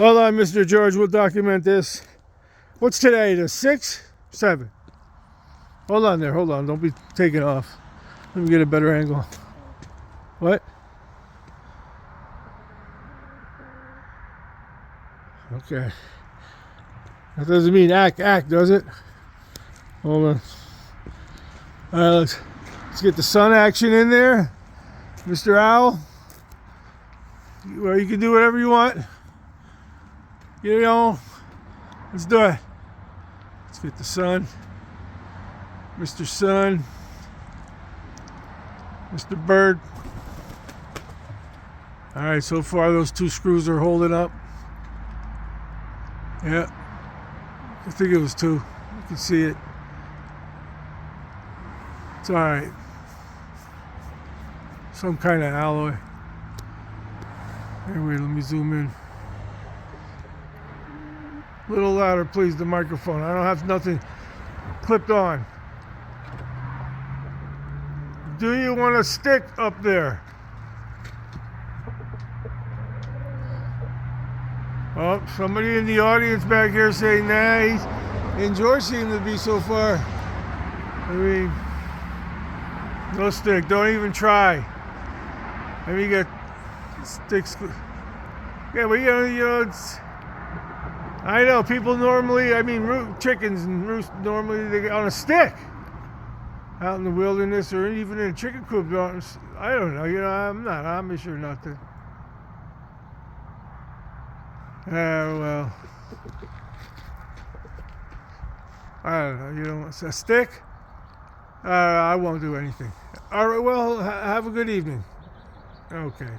Hold on, Mr. George. We'll document this. What's today? The 6th? 7? Hold on there. Hold on. Don't be taking off. Let me get a better angle. What? Okay. That doesn't mean act, does it? Hold on. All right, let's get the sun action in there, Mr. Owl. Well, you can do whatever you want. You know, let's do it. Let's get the sun, Mr. Sun, Mr. Bird. All right, so far those 2 screws are holding up. Yeah, I think it was 2. You can see it. It's all right. Some kind of alloy. Anyway, let me zoom in. A little louder, please, the microphone. I don't have nothing clipped on. Do you want a stick up there? Oh, somebody in the audience back here saying, nah, George seems to be so far. I mean, no stick. Don't even try. Maybe you get sticks. Yeah, well, you know, it's. I know people normally. I mean, chickens and roost normally they get on a stick out in the wilderness or even in a chicken coop. I don't know. You know, I'm not Amish or nothing. Well, I don't know. You know, a stick. I won't do anything. All right. Well, have a good evening. Okay.